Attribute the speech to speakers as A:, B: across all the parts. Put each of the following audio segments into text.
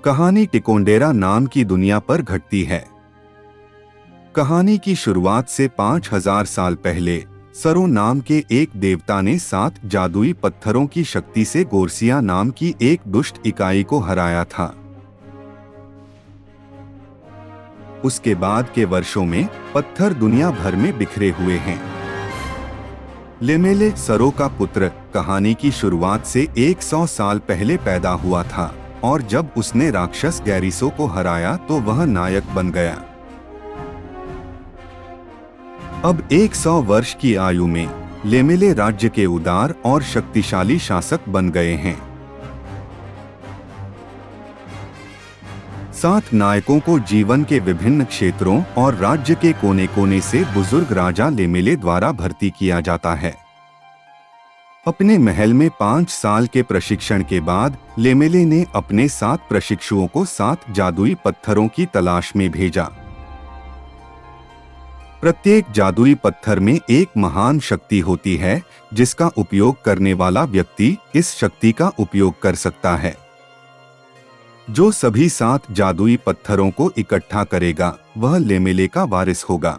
A: कहानी टिकोंडेरा नाम की दुनिया पर घटती है। कहानी की शुरुआत से 5000 साल पहले सरो नाम के एक देवता ने 7 जादुई पत्थरों की शक्ति से गोरसिया नाम की एक दुष्ट इकाई को हराया था। उसके बाद के वर्षों में पत्थर दुनिया भर में बिखरे हुए हैं। लेमेले सरो का पुत्र कहानी की शुरुआत से 100 साल पहले पैदा हुआ था और जब उसने राक्षस गैरिसो को हराया तो वह नायक बन गया। अब 100 वर्ष की आयु में लेमेले राज्य के उदार और शक्तिशाली शासक बन गए हैं। 7 नायकों को जीवन के विभिन्न क्षेत्रों और राज्य के कोने कोने से बुजुर्ग राजा लेमेले द्वारा भर्ती किया जाता है। अपने महल में 5 साल के प्रशिक्षण के बाद लेमेले ने अपने 7 प्रशिक्षुओं को 7 जादुई पत्थरों की तलाश में भेजा। प्रत्येक जादुई पत्थर में एक महान शक्ति होती है जिसका उपयोग करने वाला व्यक्ति इस शक्ति का उपयोग कर सकता है। जो सभी 7 जादुई पत्थरों को इकट्ठा करेगा वह लेमेले का वारिस होगा।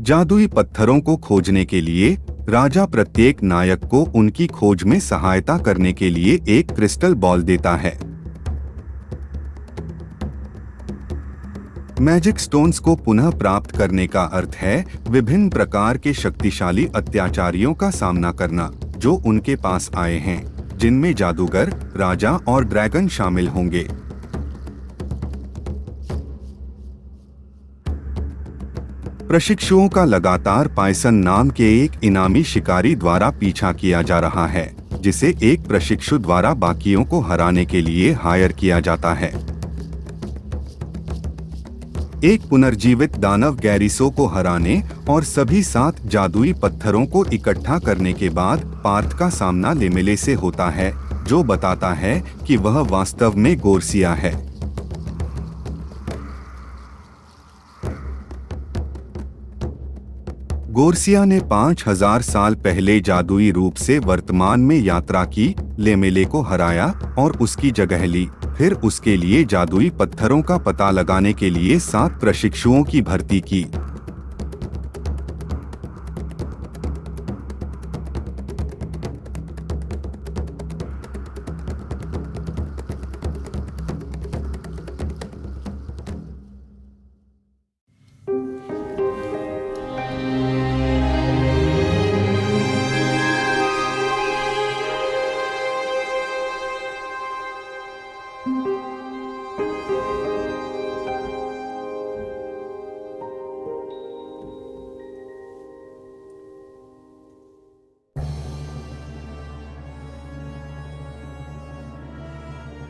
A: जादुई पत्थरों को खोजने के लिए राजा प्रत्येक नायक को उनकी खोज में सहायता करने के लिए एक क्रिस्टल बॉल देता है। मैजिक स्टोन्स को पुनः प्राप्त करने का अर्थ है विभिन्न प्रकार के शक्तिशाली अत्याचारियों का सामना करना जो उनके पास आए हैं, जिनमें जादूगर, राजा और ड्रैगन शामिल होंगे। प्रशिक्षुओं का लगातार पायसन नाम के एक इनामी शिकारी द्वारा पीछा किया जा रहा है, जिसे एक प्रशिक्षु द्वारा बाकियों को हराने के लिए हायर किया जाता है। एक पुनर्जीवित दानव गैरिसो को हराने और सभी 7 जादुई पत्थरों को इकट्ठा करने के बाद पार्थ का सामना लेमेले से होता है, जो बताता है कि वह वास्तव में गोरसिया है। गोरसिया ने 5000 साल पहले जादुई रूप से वर्तमान में यात्रा की, लेमेले को हराया और उसकी जगह ली। फिर उसके लिए जादुई पत्थरों का पता लगाने के लिए 7 प्रशिक्षुओं की भर्ती की।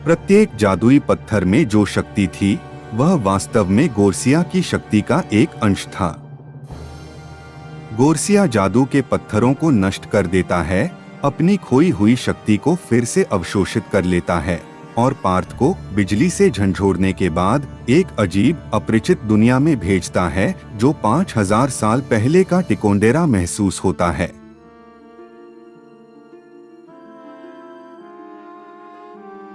A: प्रत्येक जादुई पत्थर में जो शक्ति थी वह वास्तव में गोरसिया की शक्ति का एक अंश था। गोरसिया जादू के पत्थरों को नष्ट कर देता है, अपनी खोई हुई शक्ति को फिर से अवशोषित कर लेता है और पार्थ को बिजली से झंझोड़ने के बाद एक अजीब अपरिचित दुनिया में भेजता है जो 5000 साल पहले का टिकोंडेरा महसूस होता है।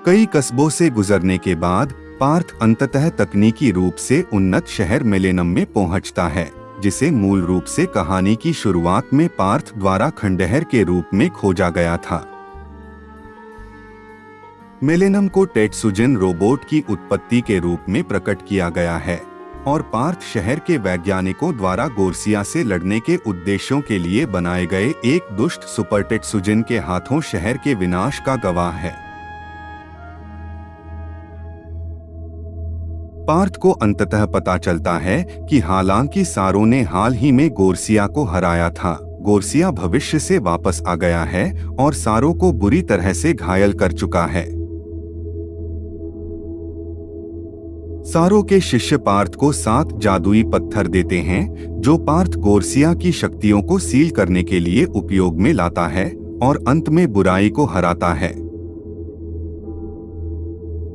A: कई कस्बों से गुजरने के बाद पार्थ अंततः तकनीकी रूप से उन्नत शहर मिलेनम में पहुंचता है, जिसे मूल रूप से कहानी की शुरुआत में पार्थ द्वारा खंडहर के रूप में खोजा गया था। मिलेनम को टेट्सुजिन रोबोट की उत्पत्ति के रूप में प्रकट किया गया है और पार्थ शहर के वैज्ञानिकों द्वारा गोरसिया से लड़ने के उद्देश्यों के लिए बनाए गए एक दुष्ट सुपर टेट्सुजिन के हाथों शहर के विनाश का गवाह है। पार्थ को अंततः पता चलता है कि हालांकि सारो ने हाल ही में गोरसिया को हराया था, गोरसिया भविष्य से वापस आ गया है और सारो को बुरी तरह से घायल कर चुका है। सारो के शिष्य पार्थ को 7 जादुई पत्थर देते हैं जो पार्थ गोरसिया की शक्तियों को सील करने के लिए उपयोग में लाता है और अंत में बुराई को हराता है।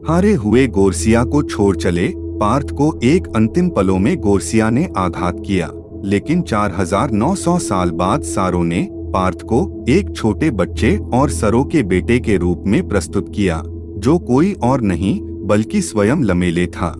A: हारे हुए गोरसिया को छोड़ चले पार्थ को एक अंतिम पलों में गोरसिया ने आघात किया, लेकिन 4900 साल बाद सारो ने पार्थ को एक छोटे बच्चे और सरो के बेटे के रूप में प्रस्तुत किया, जो कोई और नहीं बल्कि स्वयं लमेले था।